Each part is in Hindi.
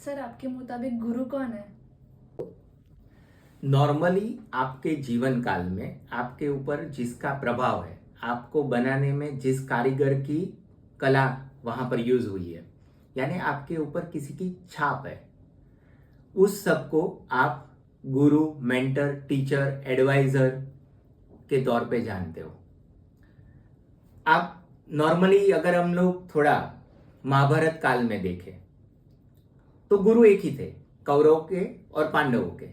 सर आपके मुताबिक गुरु कौन है? नॉर्मली आपके जीवन काल में आपके ऊपर जिसका प्रभाव है, आपको बनाने में जिस कारीगर की कला वहां पर यूज हुई है, यानी आपके ऊपर किसी की छाप है, उस सब को आप गुरु, मेंटर, टीचर, एडवाइजर के तौर पे जानते हो। आप नॉर्मली अगर हम लोग थोड़ा महाभारत काल में देखें तो गुरु एक ही थे, कौरवों के और पांडवों के,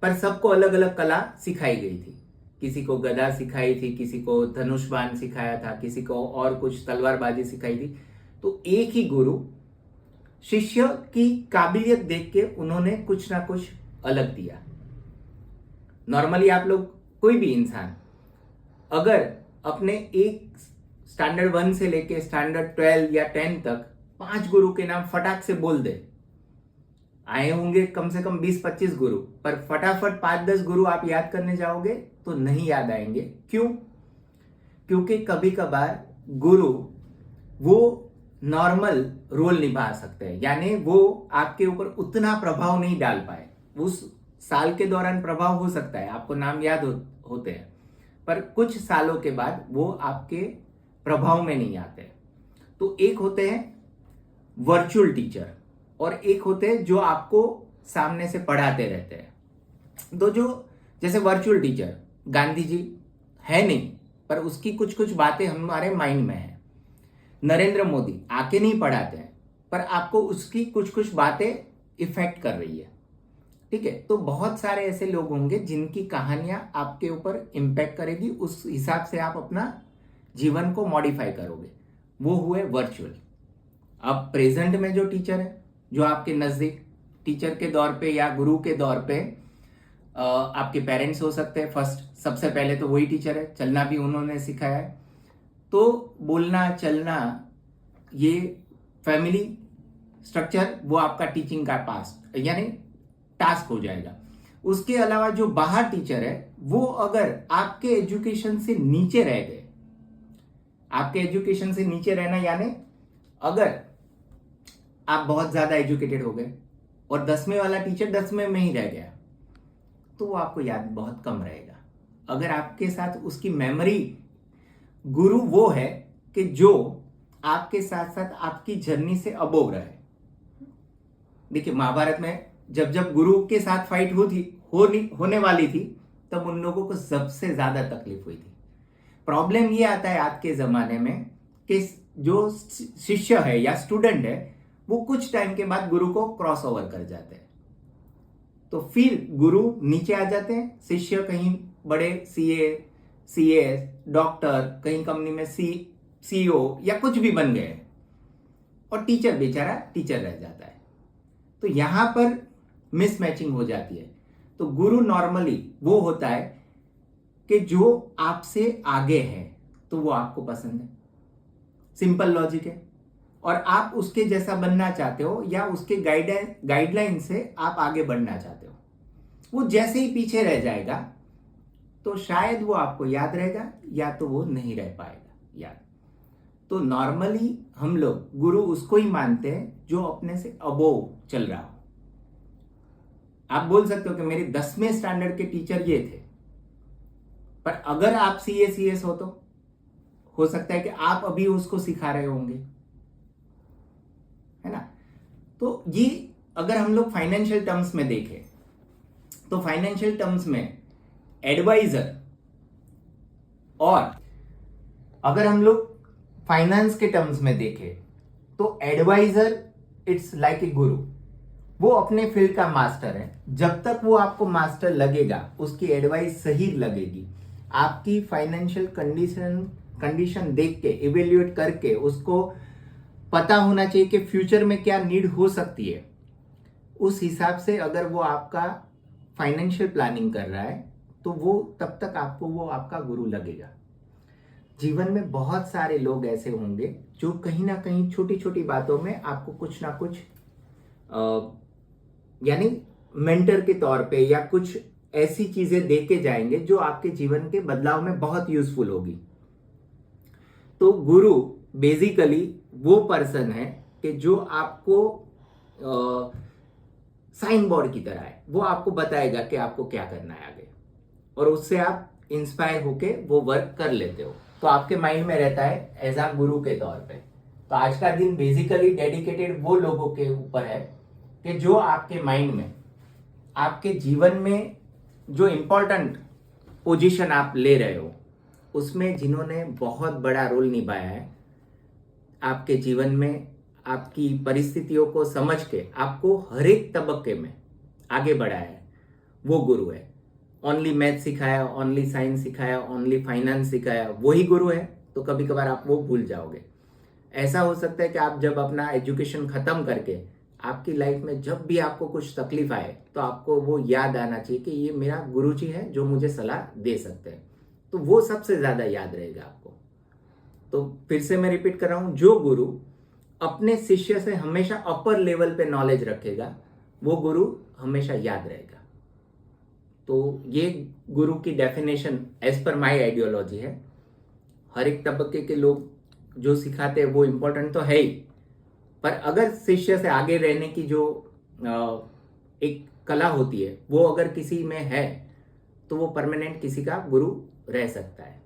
पर सबको अलग अलग कला सिखाई गई थी। किसी को गदा सिखाई थी, किसी को धनुष बाण सिखाया था, किसी को और कुछ तलवारबाजी सिखाई थी। तो एक ही गुरु शिष्य की काबिलियत देख के उन्होंने कुछ ना कुछ अलग दिया। नॉर्मली आप लोग कोई भी इंसान अगर अपने एक स्टैंडर्ड 1 से लेके स्टैंडर्ड 12 या 10 तक 5 गुरु के नाम फटाक से बोल दे, आए होंगे कम से कम 20-25 गुरु, पर फटाफट 5-10 गुरु आप याद करने जाओगे तो नहीं याद आएंगे। क्यों? क्योंकि कभी कभार गुरु वो नॉर्मल रोल निभा सकते हैं, यानी वो आपके ऊपर उतना प्रभाव नहीं डाल पाए। उस साल के दौरान प्रभाव हो सकता है, आपको नाम याद होते हैं, पर कुछ सालों के बाद वो आपके प्रभाव में नहीं आते। तो एक होते हैं वर्चुअल टीचर और एक होते हैं जो आपको सामने से पढ़ाते रहते हैं। तो जो जैसे वर्चुअल टीचर गांधी जी है नहीं, पर उसकी कुछ कुछ बातें हमारे माइंड में है। नरेंद्र मोदी आके नहीं पढ़ाते हैं, पर आपको उसकी कुछ कुछ बातें इफेक्ट कर रही है। ठीक है, तो बहुत सारे ऐसे लोग होंगे जिनकी कहानियां आपके ऊपर इंपैक्ट करेगी, उस हिसाब से आप अपना जीवन को मॉडिफाई करोगे। वो हुए वर्चुअल। अब प्रेजेंट में जो टीचर है, जो आपके नजदीक टीचर के दौर पे या गुरु के दौर पे आपके पेरेंट्स हो सकते हैं। फर्स्ट सबसे पहले तो वही टीचर है, चलना भी उन्होंने सिखाया है। तो बोलना चलना ये फैमिली स्ट्रक्चर वो आपका टीचिंग का पास्ट यानी टास्क हो जाएगा। उसके अलावा जो बाहर टीचर है वो अगर आपके एजुकेशन से नीचे रह गए, आपके एजुकेशन से नीचे रहना यानी अगर आप बहुत ज्यादा एजुकेटेड हो गए और 10वें वाला टीचर 10वें में ही रह गया, तो वो आपको याद बहुत कम रहेगा। अगर आपके साथ उसकी मेमोरी, गुरु वो है कि जो आपके साथ साथ आपकी जर्नी से अबोव रहे। देखिए महाभारत में जब जब गुरु के साथ फाइट होने वाली थी, तब उन लोगों को सबसे ज्यादा तकलीफ हुई थी। प्रॉब्लम ये आता है आज के जमाने में कि जो शिष्य है या स्टूडेंट है वो कुछ टाइम के बाद गुरु को क्रॉस ओवर कर जाते हैं, तो फिर गुरु नीचे आ जाते हैं। शिष्य कहीं बड़े सीएस, डॉक्टर, कहीं कंपनी में सीईओ या कुछ भी बन गए, और टीचर बेचारा टीचर रह जाता है। तो यहां पर मिसमैचिंग हो जाती है। तो गुरु नॉर्मली वो होता है कि जो आपसे आगे है तो वो आपको पसंद है, सिंपल लॉजिक है, और आप उसके जैसा बनना चाहते हो या उसके गाइडलाइन से आप आगे बढ़ना चाहते हो। वो जैसे ही पीछे रह जाएगा तो शायद वो आपको याद रहेगा या तो वो नहीं रह पाएगा याद। तो नॉर्मली हम लोग गुरु उसको ही मानते हैं जो अपने से अबोव चल रहा हो। आप बोल सकते हो कि मेरे 10वें स्टैंडर्ड के टीचर ये थे, पर अगर आप सीएस हो तो हो सकता है कि आप अभी उसको सिखा रहे होंगे, है ना। तो ये अगर हम लोग फाइनेंशियल टर्म्स में देखें तो फाइनेंशियल टर्म्स में एडवाइजर, और अगर हम लोग फाइनेंस के टर्म्स में देखें तो एडवाइजर इट्स लाइक ए गुरु। वो अपने फील्ड का मास्टर है। जब तक वो आपको मास्टर लगेगा उसकी एडवाइस सही लगेगी। आपकी फाइनेंशियल कंडीशन देख के, इवेल्युएट करके उसको पता होना चाहिए कि फ्यूचर में क्या नीड हो सकती है। उस हिसाब से अगर वो आपका फाइनेंशियल प्लानिंग कर रहा है तो वो तब तक आपको वो आपका गुरु लगेगा। जीवन में बहुत सारे लोग ऐसे होंगे जो कहीं ना कहीं छोटी छोटी बातों में आपको कुछ ना कुछ यानी मेंटर के तौर पे या कुछ ऐसी चीजें दे के जाएंगे जो आपके जीवन के बदलाव में बहुत यूजफुल होगी। तो गुरु बेसिकली वो पर्सन है कि जो आपको साइन बोर्ड की तरह है, वो आपको बताएगा कि आपको क्या करना है आगे, और उससे आप इंस्पायर होके वो वर्क कर लेते हो, तो आपके माइंड में रहता है एज अ गुरु के तौर पे। तो आज का दिन बेसिकली डेडिकेटेड वो लोगों के ऊपर है कि जो आपके माइंड में, आपके जीवन में जो इम्पोर्टेंट पोजीशन आप ले रहे हो उसमें जिन्होंने बहुत बड़ा रोल निभाया है आपके जीवन में, आपकी परिस्थितियों को समझ के आपको हर एक तबक्के में आगे बढ़ाया है, वो गुरु है। ओनली मैथ सिखाया, ओनली साइंस सिखाया, ओनली फाइनेंस सिखाया, वही गुरु है। तो कभी कभार आप वो भूल जाओगे। ऐसा हो सकता है कि आप जब अपना एजुकेशन खत्म करके आपकी लाइफ में जब भी आपको कुछ तकलीफ आए तो आपको वो याद आना चाहिए कि ये मेरा गुरुजी है जो मुझे सलाह दे सकते हैं, तो वो सबसे ज्यादा याद रहेगा आपको। तो फिर से मैं रिपीट कर रहा हूं, जो गुरु अपने शिष्य से हमेशा अपर लेवल पे नॉलेज रखेगा वो गुरु हमेशा याद रहेगा। तो ये गुरु की definition as per my ideology है। हर एक तबके के लोग जो सिखाते हैं वो इम्पोर्टेंट तो है ही, पर अगर शिष्य से आगे रहने की जो एक कला होती है वो अगर किसी में है तो वो परमानेंट किसी का गुरु रह सकता है।